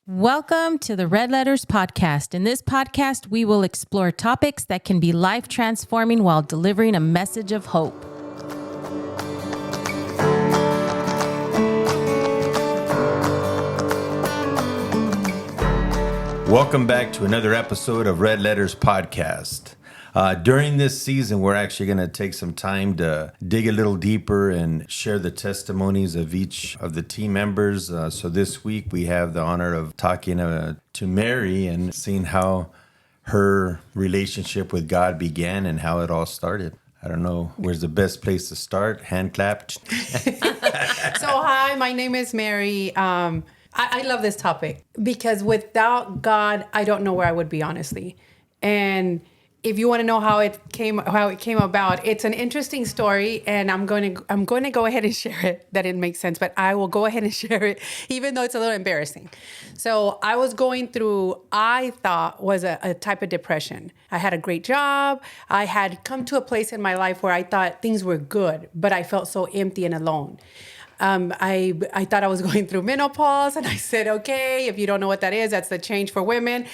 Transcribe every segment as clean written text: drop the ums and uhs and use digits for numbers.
Welcome to the Red Letters Podcast. In this podcast, we will explore topics that can be life-transforming while delivering a message of hope. Welcome back to another episode of Red Letters Podcast. During this season, we're actually going to take some time to dig a little deeper and share the testimonies of each of the team members. So this week, we have the honor of talking to Mary and seeing how her relationship with God began and how it all started. I don't know, where's the best place to start? Hand clap? So hi, my name is Mary. I love this topic because without God, I don't know where I would be, honestly. And if you want to know how it came about, it's an interesting story, and I'm going to go ahead and share it. That didn't make sense, but I will go ahead and share it, even though it's a little embarrassing. So I was going through, I thought was a type of depression. I had a great job. I had come to a place in my life where I thought things were good, but I felt so empty and alone. I thought I was going through menopause, and I said, okay, if you don't know what that is, that's the change for women.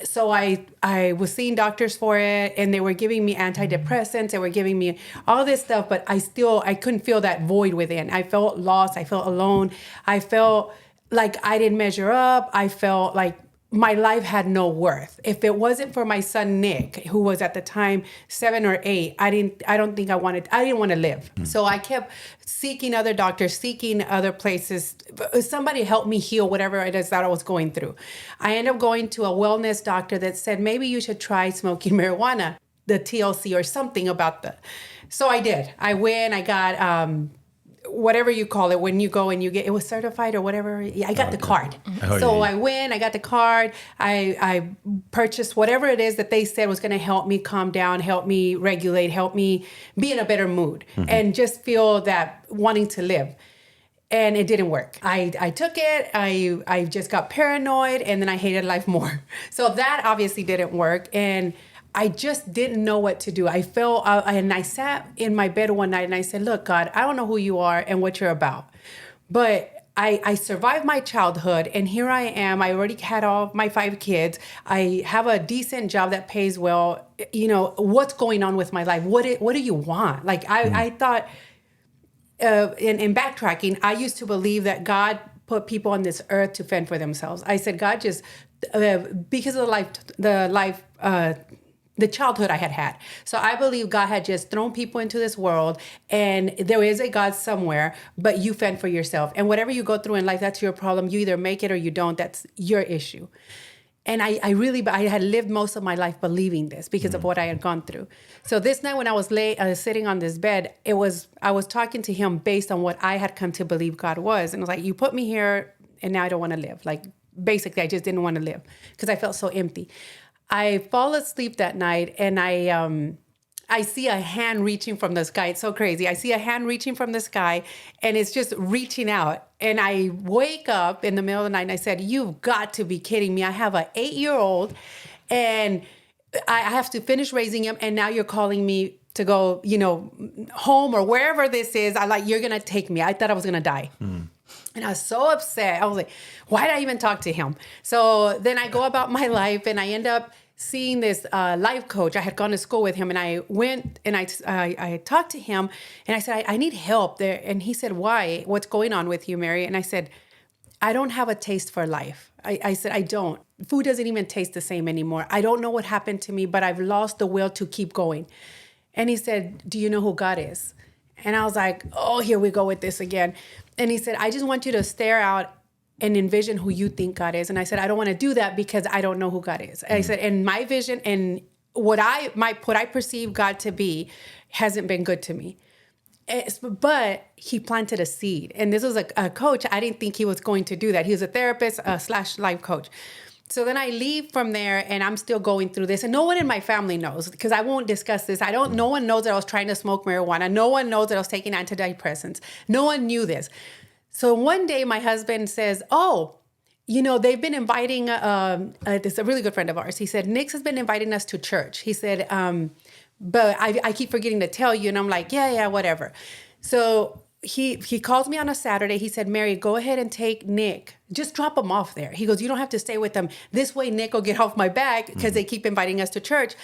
So I was seeing doctors for it, and they were giving me antidepressants. They were giving me all this stuff, but I couldn't feel that void within. I felt lost. I felt alone. I felt like I didn't measure up. I felt like my life had no worth. If it wasn't for my son, Nick, who was at the time 7 or 8, I didn't want to live. So I kept seeking other doctors, seeking other places. Somebody help me heal whatever it is that I was going through. I ended up going to a wellness doctor that said, maybe you should try smoking marijuana, the TLC or something about that. So I did. I went, I got, whatever you call it, when you go and you get, it was certified or whatever. I got the card. So I went, I got the card. I purchased whatever it is that they said was going to help me calm down, help me regulate, help me be in a better mood and just feel that wanting to live. And it didn't work. I took it. I just got paranoid, and then I hated life more. So that obviously didn't work. And I just didn't know what to do. I felt, and I sat in my bed one night and I said, look, God, I don't know who you are and what you're about, but I survived my childhood, and here I am. I already had all my 5 kids. I have a decent job that pays well. You know, what's going on with my life? What do you want? Like, I thought, in backtracking, I used to believe that God put people on this earth to fend for themselves. I said, God, just, because of the childhood I had. So I believe God had just thrown people into this world, and there is a God somewhere, but you fend for yourself. And whatever you go through in life, that's your problem. You either make it or you don't. That's your issue. And I had lived most of my life believing this because of what I had gone through. So this night when I was sitting on this bed, I was talking to him based on what I had come to believe God was. And I was like, you put me here, and now I don't want to live. Like, basically, I just didn't want to live because I felt so empty. I fall asleep that night, and I see a hand reaching from the sky. It's so crazy. I see a hand reaching from the sky, and it's just reaching out. And I wake up in the middle of the night, and I said, you've got to be kidding me. I have an 8-year-old, and I have to finish raising him, and now you're calling me to go, home or wherever this is. You're going to take me. I thought I was going to die. And I was so upset. I was like, why did I even talk to him? So then I go about my life, and I end up seeing this life coach. I had gone to school with him, and I went and I talked to him, and I said, I need help there. And he said, why? What's going on with you, Mary? And I said, I don't have a taste for life. I said, I don't. Food doesn't even taste the same anymore. I don't know what happened to me, but I've lost the will to keep going. And he said, do you know who God is? And I was like, oh, here we go with this again. And he said, I just want you to stare out and envision who you think God is. And I said, I don't want to do that because I don't know who God is. I said, and my vision and what I perceive God to be hasn't been good to me. But he planted a seed. And this was a coach. I didn't think he was going to do that. He was a therapist / life coach. So then I leave from there, and I'm still going through this. And no one in my family knows, because I won't discuss this. No one knows that I was trying to smoke marijuana. No one knows that I was taking antidepressants. No one knew this. So one day my husband says, oh, they've been inviting, this is a really good friend of ours. He said, Nick has been inviting us to church. He said, but I keep forgetting to tell you. And I'm like, yeah, whatever. So he calls me on a Saturday. He said, Mary, go ahead and take Nick. Just drop him off there. He goes, you don't have to stay with them. This way Nick will get off my back because they keep inviting us to church.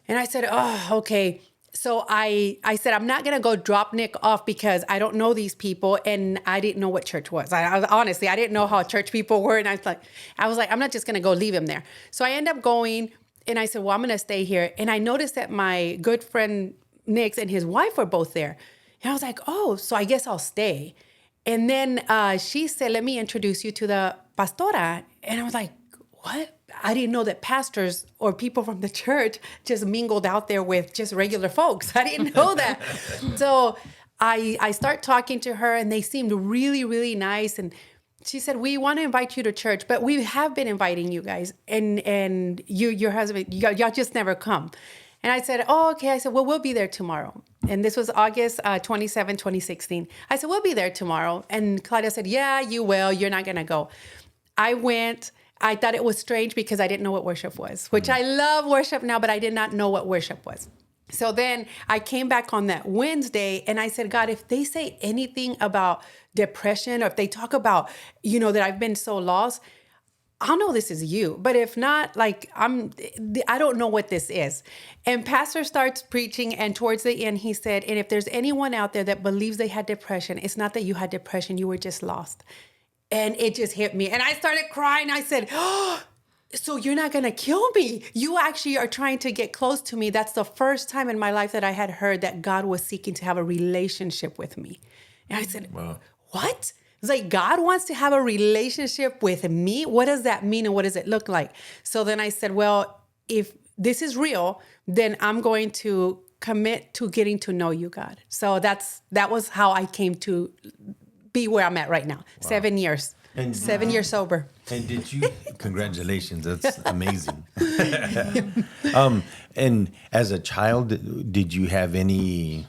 And I said, oh, okay. So I said, I'm not going to go drop Nick off because I don't know these people. And I didn't know what church was. Honestly, I didn't know how church people were. And I was like, I'm not just going to go leave him there. So I end up going and I said, well, I'm going to stay here. And I noticed that my good friend Nick's and his wife were both there. And I was like, oh, so I guess I'll stay. And then she said, let me introduce you to the pastora. And I was like, what? I didn't know that pastors or people from the church just mingled out there with just regular folks. I didn't know that. So I start talking to her and they seemed really, really nice. And she said, we want to invite you to church, but we have been inviting you guys. And your husband, y'all just never come. And I said, oh, okay. I said, well, we'll be there tomorrow. And this was August 27, 2016. I said, we'll be there tomorrow. And Claudia said, yeah, you will. You're not going to go. I went. I thought it was strange because I didn't know what worship was, which I love worship now, but I did not know what worship was. So then I came back on that Wednesday and I said, God, if they say anything about depression or if they talk about, that I've been so lost, I'll know this is you. But if not, I don't know what this is. And pastor starts preaching. And towards the end, he said, and if there's anyone out there that believes they had depression, it's not that you had depression, you were just lost. And it just hit me. And I started crying. I said, oh, so you're not going to kill me. You actually are trying to get close to me. That's the first time in my life that I had heard that God was seeking to have a relationship with me. And I said, wow. What? It's like, God wants to have a relationship with me? What does that mean and what does it look like? So then I said, well, if this is real, then I'm going to commit to getting to know you, God. So that was how I came to be where I'm at right now. Wow. 7 years. And 7 years sober. And did you, congratulations, that's amazing. And as a child, did you have any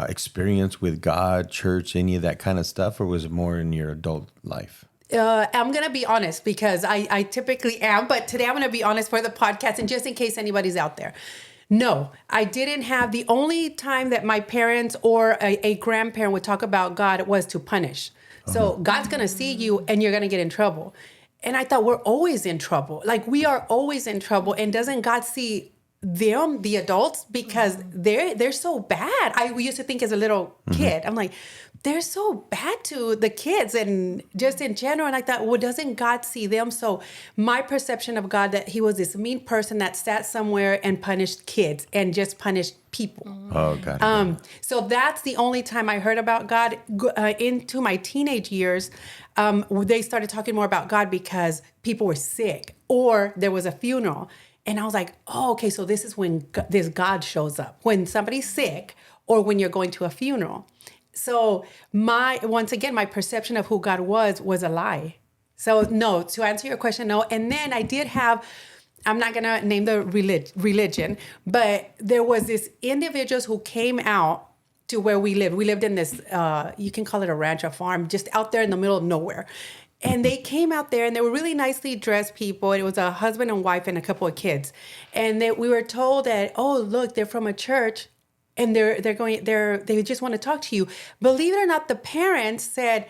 experience with God, church, any of that kind of stuff, or was it more in your adult life? I'm going to be honest because I typically am, but today I'm going to be honest for the podcast and just in case anybody's out there. No, I didn't have. The only time that my parents or a grandparent would talk about God was to punish. So God's going to see you and you're going to get in trouble. And I thought we're always in trouble. Like we are always in trouble. And doesn't God see them, the adults, because they're so bad? We used to think as a little kid, I'm like, they're so bad to the kids and just in general. And I thought, well, doesn't God see them? So my perception of God, that he was this mean person that sat somewhere and punished kids and just punished people. Oh, God. So that's the only time I heard about God. Into my teenage years, they started talking more about God because people were sick or there was a funeral. And I was like, oh, okay, so this is when this God shows up, when somebody's sick or when you're going to a funeral. So once again, my perception of who God was a lie. So no, to answer your question, no. And then I did have, I'm not going to name the religion, but there was this individuals who came out to where we lived. We lived in this, you can call it a ranch, a farm, just out there in the middle of nowhere. And they came out there and they were really nicely dressed people. It was a husband and wife and a couple of kids. And we were told that, oh, look, they're from a church and they just want to talk to you. Believe it or not, the parents said,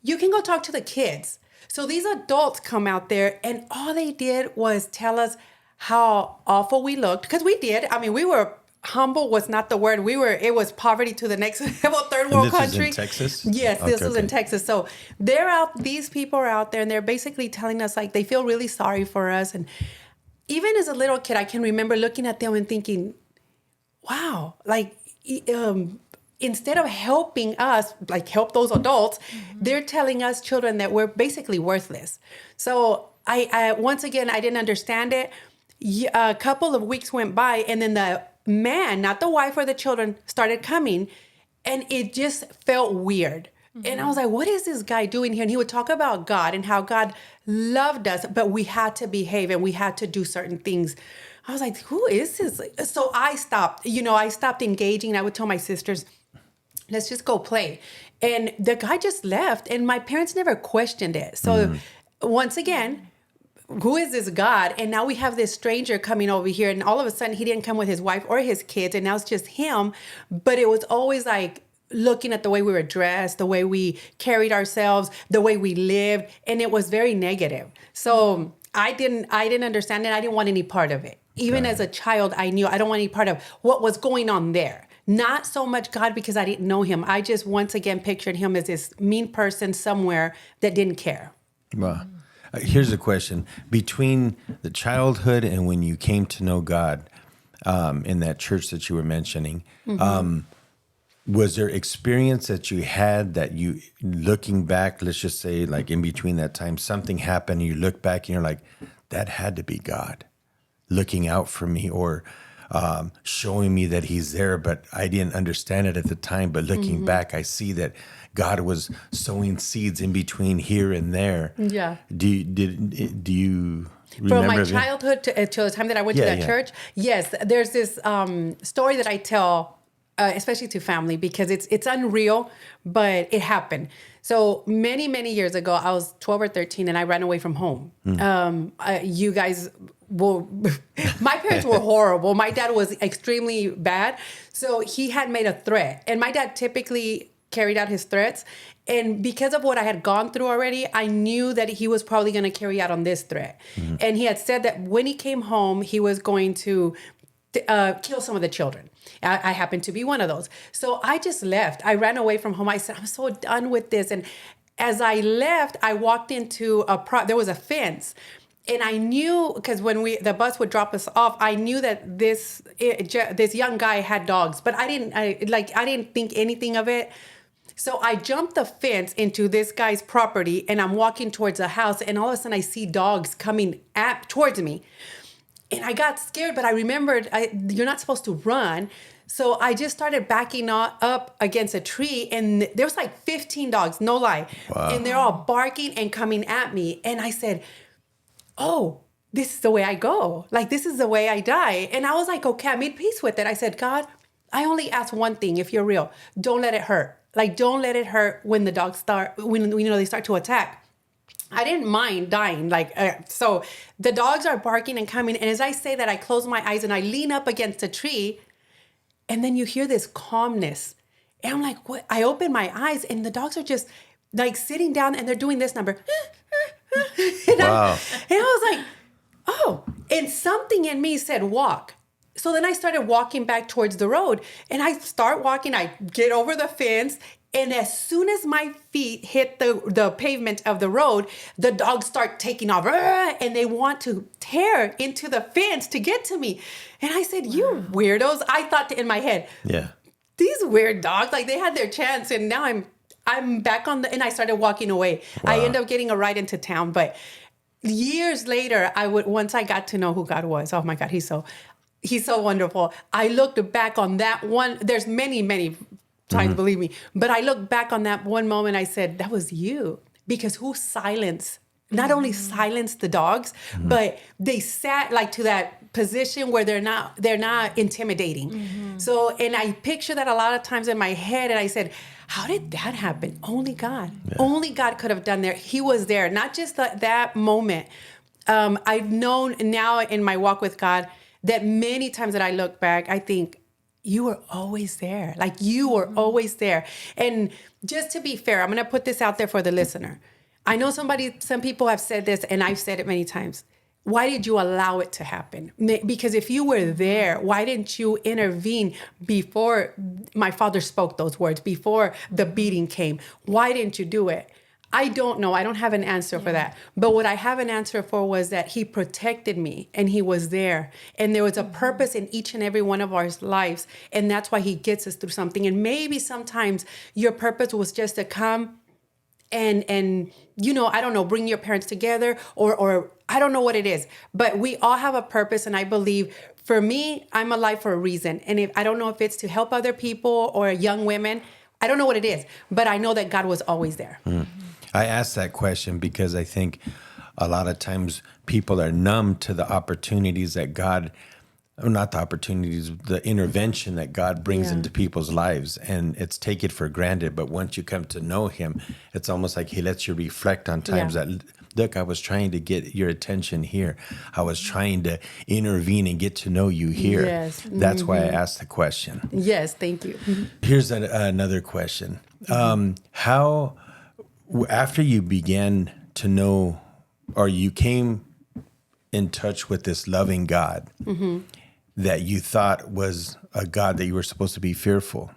you can go talk to the kids. So these adults come out there and all they did was tell us how awful we looked. Because we did. I mean, we were humble was not the word. It was poverty to the next level, third world country. Is in Texas? Yes, this was in Texas. So these people are out there and they're basically telling us like they feel really sorry for us. And even as a little kid, I can remember looking at them and thinking, wow, like instead of helping us, like help those adults, they're telling us children that we're basically worthless. So I once again, I didn't understand it. A couple of weeks went by and then the man, not the wife or the children, started coming and it just felt weird. And I was like, what is this guy doing here? And he would talk about God and how God loved us, but we had to behave and we had to do certain things. I was like, who is this? So I stopped engaging. I would tell my sisters, let's just go play. And the guy just left and my parents never questioned it. So once again, who is this God? And now we have this stranger coming over here and all of a sudden he didn't come with his wife or his kids and now it's just him. But it was always like looking at the way we were dressed, the way we carried ourselves, the way we lived, and it was very negative. So I didn't understand it. I didn't want any part of it. Even as a child, I knew I don't want any part of what was going on there. Not so much God, because I didn't know him. I just once again pictured him as this mean person somewhere that didn't care. Well, here's a question. Between the childhood and when you came to know God in that church that you were mentioning, was there experience that you had that you, looking back, let's just say like in between that time, something happened and you look back and you're like, that had to be God looking out for me, or showing me that he's there, but I didn't understand it at the time. But looking back, I see that God was sowing seeds in between here and there. Yeah. Do you remember? From my childhood to the time that I went to that church, yes, there's this story that I tell, especially to family, because it's unreal, but it happened. So many years ago, I was 12 or 13, and I ran away from home. You guys will. My parents were horrible. My dad was extremely bad. So he had made a threat, and my dad typically carried out his threats. And because of what I had gone through already, I knew that he was probably going to carry out on this threat. And he had said that when he came home, he was going to kill some of the children. I happened to be one of those. So I just left. I ran away from home. I said, I'm so done with this. And as I left, I walked into there was a fence. And I knew, because when the bus would drop us off, I knew that this young guy had dogs, but I didn't think anything of it. So I jumped the fence into this guy's property, and I'm walking towards the house, and all of a sudden I see dogs coming towards me. And I got scared, but I remembered you're not supposed to run. So I just started backing up against a tree, and there was like 15 dogs, no lie. Wow. And they're all barking and coming at me. And I said, oh, this is the way I go. Like, this is the way I die. And I was like, okay, I made peace with it. I said, God, I only ask one thing, if you're real, don't let it hurt. Like, don't let it hurt when the dogs when they start to attack. I didn't mind dying. So the dogs are barking and coming. And as I say that, I close my eyes and I lean up against a tree. And then you hear this calmness. And I'm like, what? I open my eyes and the dogs are just like sitting down and they're doing this number. Wow. And I was like, oh. And something in me said, walk. So then I started walking back towards the road. And I start walking. I get over the fence. And as soon as my feet hit the pavement of the road, the dogs start taking off. And they want to tear into the fence to get to me. And I said, you weirdos. I thought in my head, these weird dogs, like they had their chance. And now I'm back and I started walking away. Wow. I ended up getting a ride into town. But years later, once I got to know who God was, oh my God, he's so wonderful. I looked back on that one. There's many times, believe me. But I look back on that one moment, I said, that was you. Because who not only silenced the dogs, but they sat like to that position where they're not intimidating. So, and I picture that a lot of times in my head, and I said, how did that happen? Only God. Yeah. Only God could have done that. He was there, not just that moment. I've known now in my walk with God that many times that I look back, I think, you were always there. Like you were always there. And just to be fair, I'm going to put this out there for the listener. I know some people have said this, and I've said it many times. Why did you allow it to happen? Because if you were there, why didn't you intervene before my father spoke those words, before the beating came? Why didn't you do it? I don't know. I don't have an answer for that. But what I have an answer for was that he protected me and he was there. And there was a purpose in each and every one of our lives. And that's why he gets us through something. And maybe sometimes your purpose was just to come and I don't know, bring your parents together or I don't know what it is. But we all have a purpose. And I believe for me, I'm alive for a reason. And I don't know if it's to help other people or young women. I don't know what it is. But I know that God was always there. I asked that question because I think a lot of times people are numb to the opportunities that God not the opportunities, the intervention that God brings into people's lives. And it's take it for granted. But once you come to know him, it's almost like he lets you reflect on times that, look, I was trying to get your attention here. I was trying to intervene and get to know you here. Yes. That's why I asked the question. Yes, thank you. Here's another question. How, after you began to know, or you came in touch with this loving God that you thought was a God that you were supposed to be fearful,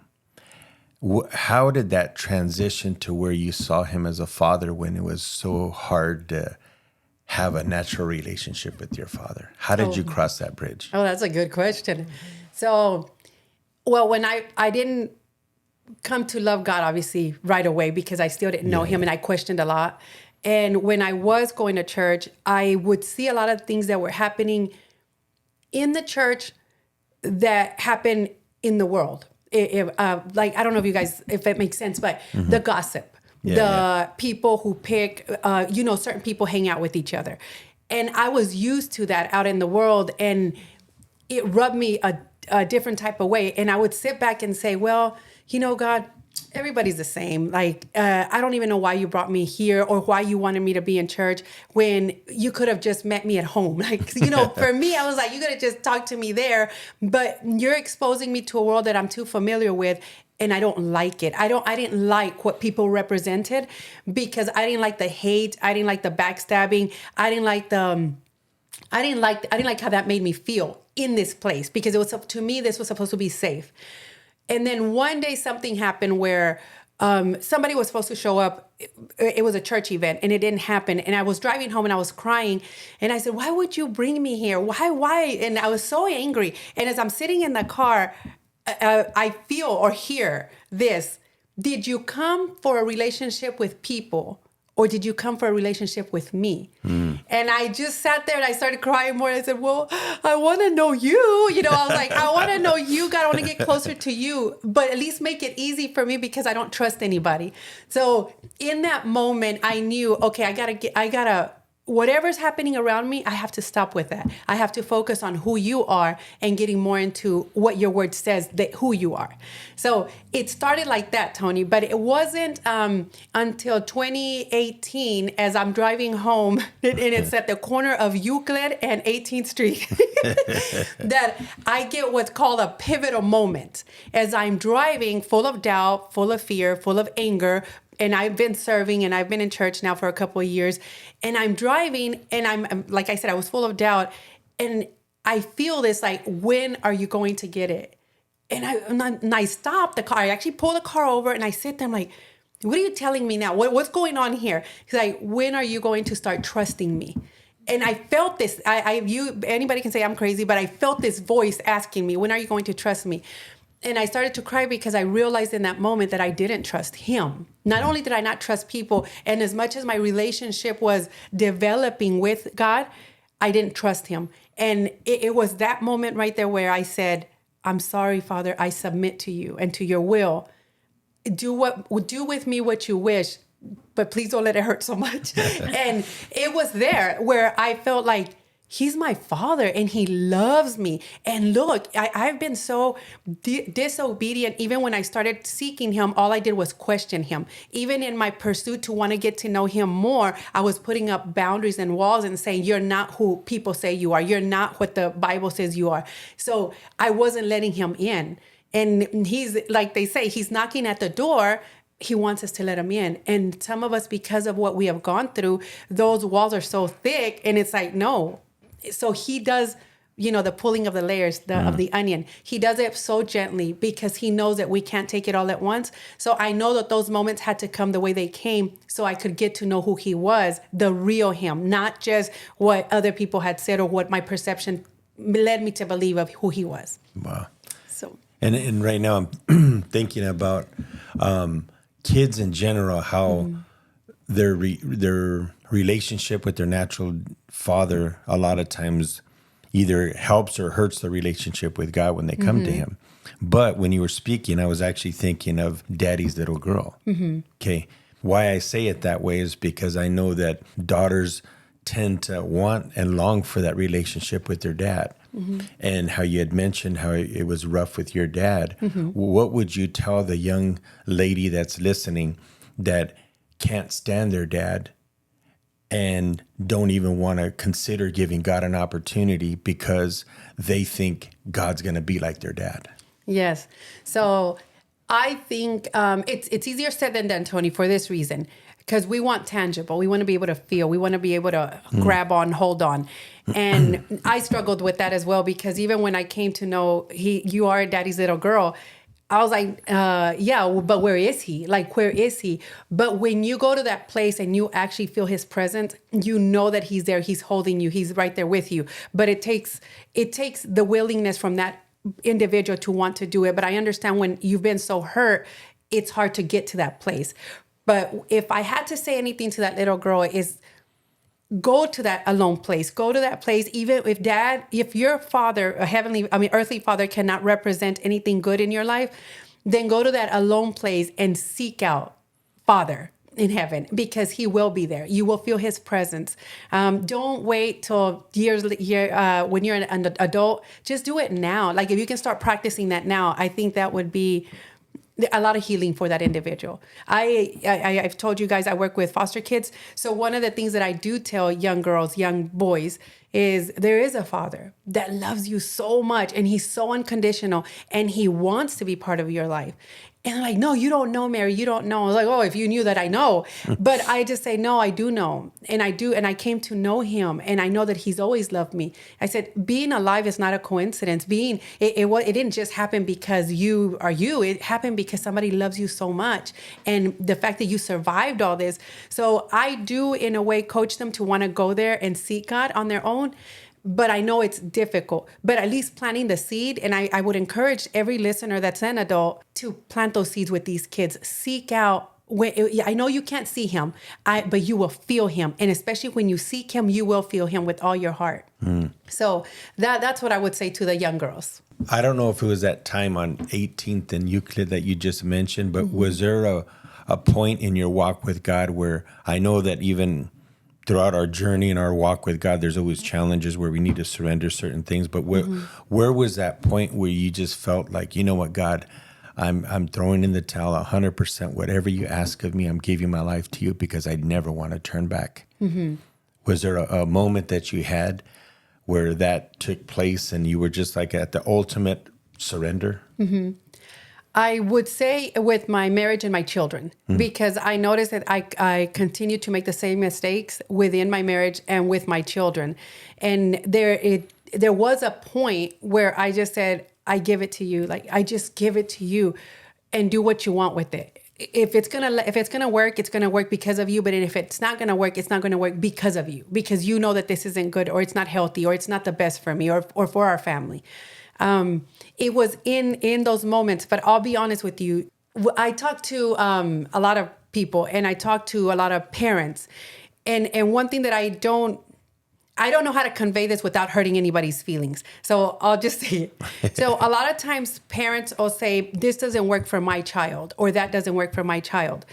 how did that transition to where you saw him as a father when it was so hard to have a natural relationship with your father? How did you cross that bridge? Oh, that's a good question. So, well, when I didn't come to love God, obviously, right away, because I still didn't know him and I questioned a lot. And when I was going to church, I would see a lot of things that were happening in the church that happen in the world. Like, I don't know if you guys, if it makes sense, but the gossip, people who pick, certain people hang out with each other. And I was used to that out in the world, and it rubbed me a different type of way. And I would sit back and say, well, God, everybody's the same. Like, I don't even know why you brought me here or why you wanted me to be in church when you could have just met me at home. Like, for me, I was like, you could have just talked to me there, but you're exposing me to a world that I'm too familiar with. And I don't like it. I didn't like what people represented, because I didn't like the hate. I didn't like the backstabbing. I didn't like how that made me feel in this place, because it was, to me, this was supposed to be safe. And then one day something happened where somebody was supposed to show up. It was a church event and it didn't happen. And I was driving home and I was crying. And I said, why would you bring me here? Why? And I was so angry. And as I'm sitting in the car, I feel or hear this: did you come for a relationship with people, or did you come for a relationship with me? And I just sat there and I started crying more. I said, well, I want to know you. I was like, I want to know you, God. I want to get closer to you, but at least make it easy for me, because I don't trust anybody. So in that moment, I knew, okay, I gotta, whatever's happening around me, I have to stop with that. I have to focus on who you are and getting more into what your word says, that who you are. So it started like that, Tony, but it wasn't until 2018, as I'm driving home, and it's at the corner of Euclid and 18th Street, that I get what's called a pivotal moment. As I'm driving, full of doubt, full of fear, full of anger, and I've been serving and I've been in church now for a couple of years, and I'm driving and I'm like I said, I was full of doubt, and I feel this like, when are you going to get it? And I stop the car. I actually pull the car over and I sit there. I'm like, what are you telling me now? What's going on here? He's like, when are you going to start trusting me? And I felt this. Anybody can say I'm crazy, but I felt this voice asking me, when are you going to trust me? And I started to cry, because I realized in that moment that I didn't trust him. Not only did I not trust people, and as much as my relationship was developing with God, I didn't trust him. And it was that moment right there where I said, I'm sorry, Father, I submit to you and to your will. Do with me what you wish, but please don't let it hurt so much. And it was there where I felt like, he's my father and he loves me. And look, I've been so disobedient. Even when I started seeking him, all I did was question him. Even in my pursuit to want to get to know him more, I was putting up boundaries and walls and saying, you're not who people say you are. You're not what the Bible says you are. So I wasn't letting him in. And he's, like they say, he's knocking at the door. He wants us to let him in. And some of us, because of what we have gone through, those walls are so thick, and it's like, no. So he does, the pulling of the layers of the onion. He does it so gently, because he knows that we can't take it all at once. So I know that those moments had to come the way they came, so I could get to know who he was, the real him, not just what other people had said or what my perception led me to believe of who he was. Wow. So. And right now I'm thinking about kids in general, how their relationship with their natural father a lot of times either helps or hurts the relationship with God when they come to him. But when you were speaking, I was actually thinking of Daddy's little girl. Okay. Why I say it that way is because I know that daughters tend to want and long for that relationship with their dad. and how you had mentioned how it was rough with your dad. What would you tell the young lady that's listening that can't stand their dad and don't even want to consider giving God an opportunity because they think God's going to be like their dad? Yes. So I think it's easier said than done, Tony, for this reason. Because we want tangible. We want to be able to feel. We want to be able to grab on, hold on. And I struggled with that as well, because even when I came to know you are daddy's little girl, I was like, yeah, but where is he? Like, where is he? But when you go to that place and you actually feel his presence, you know that he's there. He's holding you. He's right there with you. But it takes the willingness from that individual to want to do it. But I understand when you've been so hurt, it's hard to get to that place. But if I had to say anything to that little girl, is go to that alone place. Go to that place, even if your father, earthly father, cannot represent anything good in your life, then go to that alone place and seek out Father in heaven, because he will be there. You will feel his presence. Don't wait till when you're an adult. Just do it now. Like, if you can start practicing that now, I think that would be a lot of healing for that individual. I've told you guys I work with foster kids. So one of the things that I do tell young girls, young boys, is there is a father that loves you so much, and he's so unconditional, and he wants to be part of your life. And they're like, no, you don't know, Mary. You don't know. I was like, oh, if you knew that, I know. But I just say, no, I do know. And I do. And I came to know him. And I know that he's always loved me. I said, being alive is not a coincidence. It didn't just happen because you are you. It happened because somebody loves you so much. And the fact that you survived all this. So I do, in a way, coach them to want to go there and seek God on their own. But I know it's difficult, but at least planting the seed. And I would encourage every listener that's an adult to plant those seeds with these kids. Seek out. I know you can't see him, but you will feel him. And especially when you seek him, you will feel him with all your heart. So that's what I would say to the young girls. I don't know if it was that time on 18th and Euclid that you just mentioned, but was there a point in your walk with God where, I know that even throughout our journey and our walk with God, there's always challenges where we need to surrender certain things. But where was that point where you just felt like, you know what, God, I'm throwing in the towel 100%. Whatever you ask of me, I'm giving my life to you, because I never want to turn back. Was there a moment that you had where that took place and you were just like at the ultimate surrender? I would say with my marriage and my children, because I noticed that I continue to make the same mistakes within my marriage and with my children. And there was a point where I just said, I give it to you. Like, I just give it to you, and do what you want with it. If it's gonna work, it's gonna work because of you. But if it's not gonna work, it's not gonna work because of you, because you know that this isn't good, or it's not healthy, or it's not the best for me or for our family. It was in those moments, but I'll be honest with you. I talked to a lot of people, and I talked to a lot of parents, and one thing that I don't know how to convey this without hurting anybody's feelings. So I'll just say it. So a lot of times parents will say, this doesn't work for my child, or that doesn't work for my child.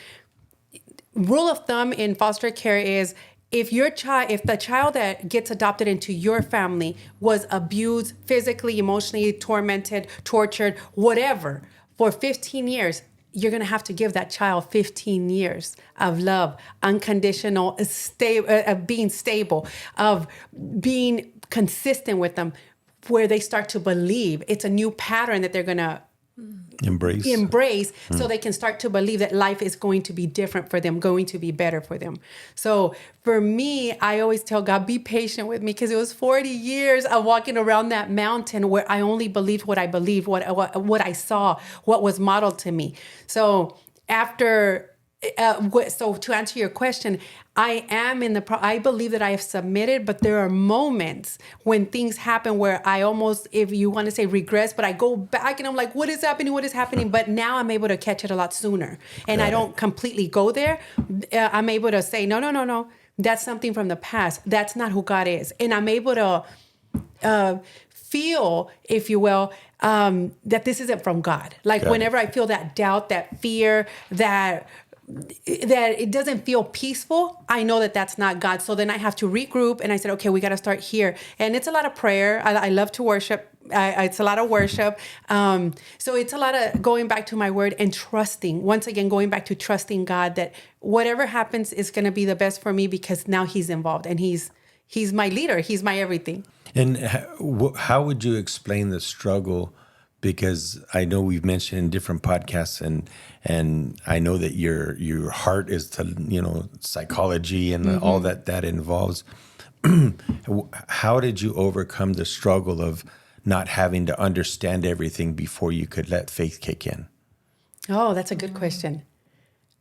Rule of thumb in foster care is, if the child that gets adopted into your family was abused, physically, emotionally, tormented, tortured, whatever, for 15 years, you're going to have to give that child 15 years of love, unconditional, of being stable, of being consistent with them, where they start to believe it's a new pattern that they're going to embrace, so they can start to believe that life is going to be different for them, going to be better for them. So for me, I always tell God, be patient with me, because it was 40 years of walking around that mountain where I only believed what I believed, what I saw, what was modeled to me. So so to answer your question, I believe that I have submitted, but there are moments when things happen where I almost, if you want to say regress, but I go back and I'm like, what is happening? What is happening? But now I'm able to catch it a lot sooner, and I don't completely go there. I'm able to say, no. That's something from the past. That's not who God is. And I'm able to feel, if you will, that this isn't from God. Like, whenever I feel that doubt, that fear, that that it doesn't feel peaceful, I know that that's not God. So then I have to regroup, and I said, okay, we got to start here. And it's a lot of prayer. I love to worship. It's a lot of worship. So it's a lot of going back to my word and trusting. Once again, going back to trusting God that whatever happens is going to be the best for me, because now he's involved and he's my leader. He's my everything. And how would you explain the struggle? Because I know we've mentioned in different podcasts, and I know that your heart is to psychology and all that involves. How did you overcome the struggle of not having to understand everything before you could let faith kick in? Oh, that's a good question.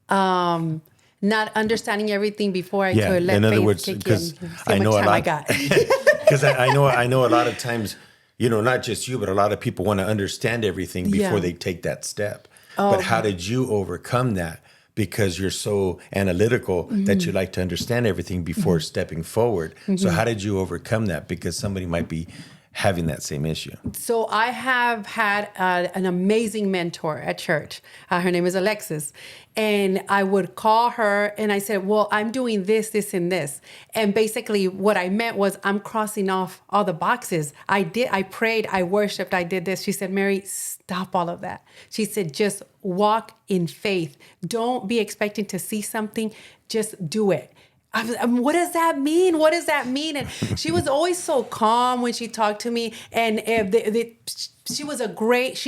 Not understanding everything before I could let in other faith words, kick in. because See I how know much a time I lot. got. Because I know a lot of times, not just you, but a lot of people want to understand everything before they take that step. But how did you overcome that? Because you're so analytical that you like to understand everything before stepping forward. So how did you overcome that? Because somebody might be having that same issue. So I have had an amazing mentor at church. Her name is Alexis. And I would call her and I said, well, I'm doing this, this, and this. And basically what I meant was I'm crossing off all the boxes. I prayed, I worshiped, I did this. She said, Mary, stop all of that. She said, just walk in faith. Don't be expecting to see something. Just do it. What does that mean? What does that mean? And she was always so calm when she talked to me. And she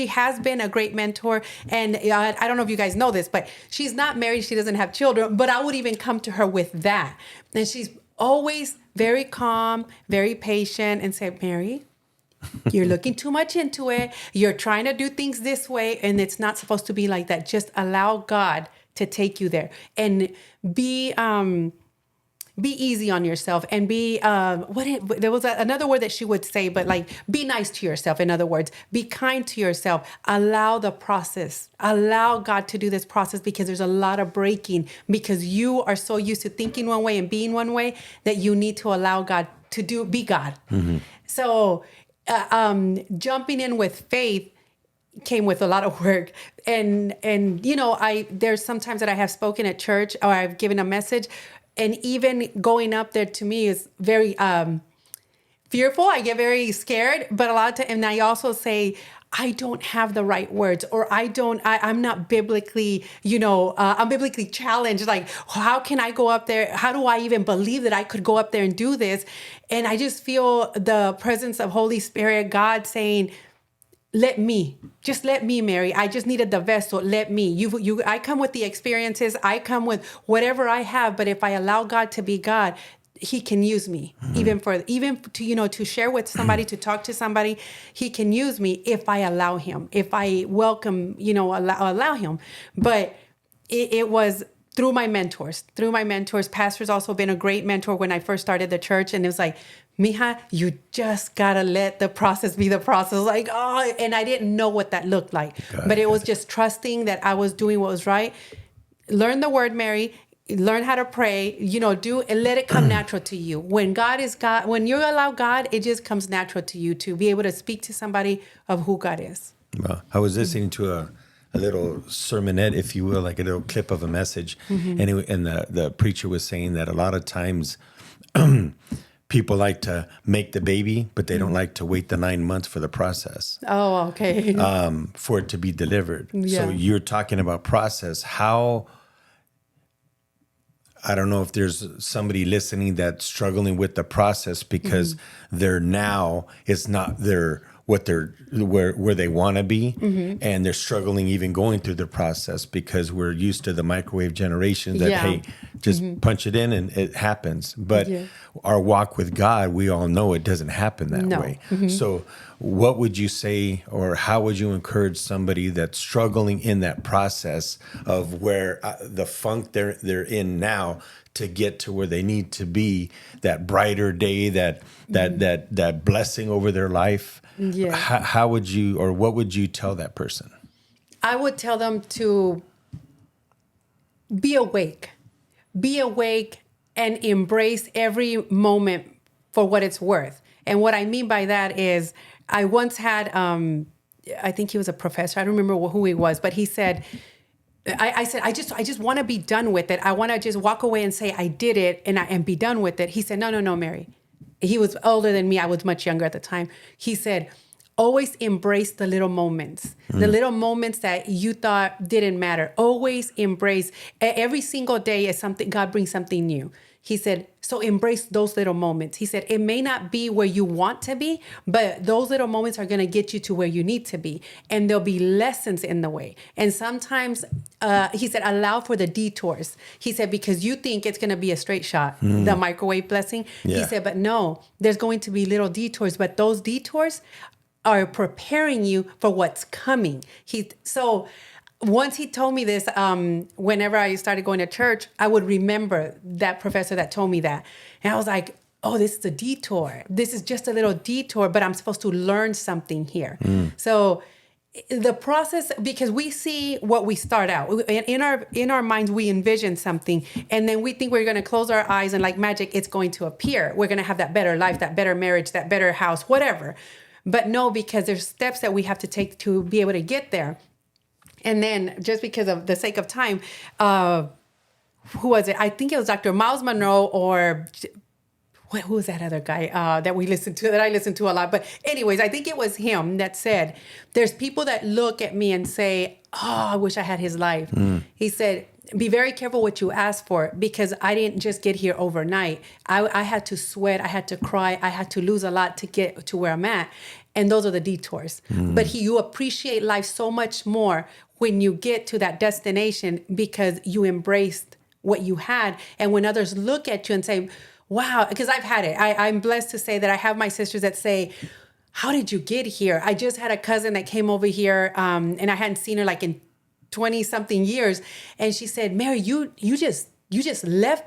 has been a great mentor. And I don't know if you guys know this, but she's not married. She doesn't have children. But I would even come to her with that. And she's always very calm, very patient, and say, Mary, you're looking too much into it. You're trying to do things this way, and it's not supposed to be like that. Just allow God to take you there, and be easy on yourself, and there was another word that she would say, but like, be nice to yourself. In other words, be kind to yourself. Allow the process. Allow God to do this process, because there's a lot of breaking, because you are so used to thinking one way and being one way that you need to allow God to be God. So jumping in with faith came with a lot of work. And there's sometimes that I have spoken at church, or I've given a message, and even going up there to me is very fearful. I get very scared, but a lot of times, and I also say, I don't have the right words, or I'm not biblically, I'm biblically challenged. Like, how can I go up there? How do I even believe that I could go up there and do this? And I just feel the presence of Holy Spirit, God saying, just let me, Mary. I just needed the vessel. Let me. I come with the experiences. I come with whatever I have. But if I allow God to be God, He can use me even to share with somebody, to talk to somebody. He can use me if I allow Him. If I welcome, allow Him. But it was through my mentors. Pastor's also been a great mentor when I first started the church, and it was like, Mija, you just gotta let the process be the process. Like, and I didn't know what that looked like. But it was just trusting that I was doing what was right. Learn the word, Mary. Learn how to pray. Do and let it come natural to you. When God is God, when you allow God, it just comes natural to you to be able to speak to somebody of who God is. Well, I was listening to a little sermonette, if you will, like a little clip of a message, and the preacher was saying that a lot of times people like to make the baby, but they don't like to wait the 9 months for the process. Oh, okay. For it to be delivered. Yeah. So you're talking about process. How, I don't know if there's somebody listening that's struggling with the process because they're now, it's not where they want to be, and they're struggling even going through the process because we're used to the microwave generation that, hey, just punch it in and it happens. But our walk with God, we all know it doesn't happen that way. So what would you say, or how would you encourage somebody that's struggling in that process of where the funk they're in now to get to where they need to be, that brighter day, that blessing over their life? Yeah. How would you, or what would you tell that person? I would tell them to be awake and embrace every moment for what it's worth. And what I mean by that is, I once had, I think he was a professor. I don't remember who he was, but he said, I said, I just want to be done with it. I want to just walk away and say I did it and be done with it. He said, no, Mary. He was older than me. I was much younger at the time. He said, always embrace the little moments, the little moments that you thought didn't matter. Always embrace. Every single day is something, God brings something new. He said, so embrace those little moments. He said, it may not be where you want to be, but those little moments are going to get you to where you need to be. And there'll be lessons in the way. And sometimes, he said, allow for the detours. He said, because you think it's going to be a straight shot, the microwave blessing. Yeah. He said, but no, there's going to be little detours, but those detours are preparing you for what's coming. So once he told me this, whenever I started going to church, I would remember that professor that told me that. And I was like, oh, this is a detour. This is just a little detour, but I'm supposed to learn something here. So the process, because we see what we start out in our minds, we envision something, and then we think we're going to close our eyes and like magic, it's going to appear. We're going to have that better life, that better marriage, that better house, whatever. But no, because there's steps that we have to take to be able to get there. And then just because of the sake of time, who was it? I think it was Dr. Miles Monroe or who was that other guy that I listened to a lot. But anyways, I think it was him that said, there's people that look at me and say, oh, I wish I had his life. He said, be very careful what you ask for, because I didn't just get here overnight. I had to sweat. I had to cry. I had to lose a lot to get to where I'm at. And those are the detours. But you appreciate life so much more when you get to that destination, because you embraced what you had. And when others look at you and say, wow, because I've had it. I'm blessed to say that I have my sisters that say, how did you get here? I just had a cousin that came over here and I hadn't seen her like in 20 something years. And she said, Mary, you just left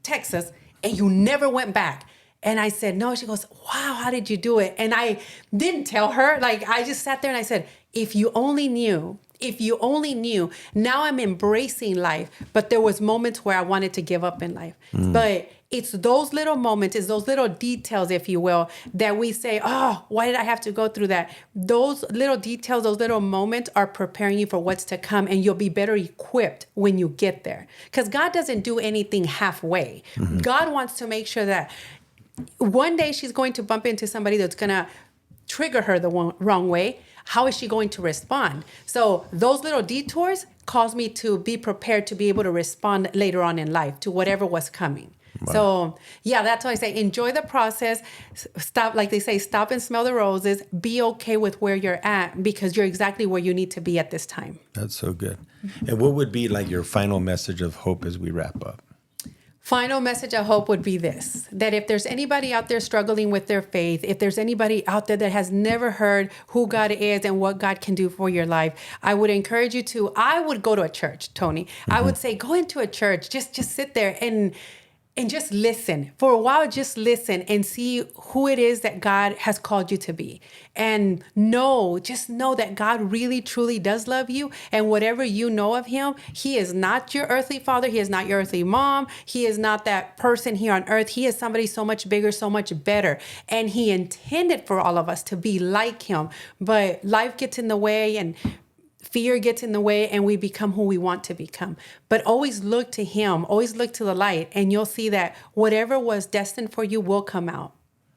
Texas and you never went back. And I said, no. She goes, wow, how did you do it? And I didn't tell her. Like, I just sat there and I said, if you only knew. Now I'm embracing life. But there was moments where I wanted to give up in life. But it's those little moments, it's those little details, if you will, that we say, oh, why did I have to go through that? Those little details, those little moments are preparing you for what's to come, and you'll be better equipped when you get there. Because God doesn't do anything halfway. God wants to make sure that one day she's going to bump into somebody that's going to trigger her the wrong way. How is she going to respond? So those little detours cause me to be prepared to be able to respond later on in life to whatever was coming. Wow. So yeah, that's why I say enjoy the process. Stop, like they say, stop and smell the roses. Be okay with where you're at, because you're exactly where you need to be at this time. That's so good. And what would be like your final message of hope as we wrap up? Final message of hope would be this, that if there's anybody out there struggling with their faith, if there's anybody out there that has never heard who God is and what God can do for your life, I would encourage you to, I would go to a church, Tony. I would say, go into a church, just sit there and just listen. For a while, just listen and see who it is that God has called you to be. And just know that God really, truly does love you. And whatever you know of him, he is not your earthly father. He is not your earthly mom. He is not that person here on earth. He is somebody so much bigger, so much better. And he intended for all of us to be like him. But life gets in the way, and fear gets in the way, and we become who we want to become. But always look to him, always look to the light, and you'll see that whatever was destined for you will come out.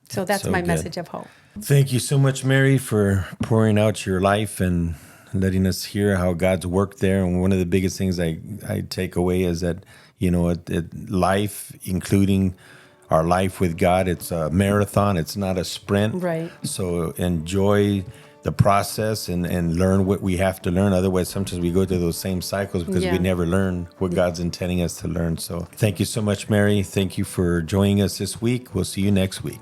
So that's so my message of hope. Thank you so much, Mary, for pouring out your life and letting us hear how God's worked there. And one of the biggest things I take away is that, life, including our life with God, it's a marathon. It's not a sprint. Right. So enjoy the process and learn what we have to learn. Otherwise, sometimes we go through those same cycles because we never learn what God's intending us to learn. So thank you so much, Mary. Thank you for joining us this week. We'll see you next week.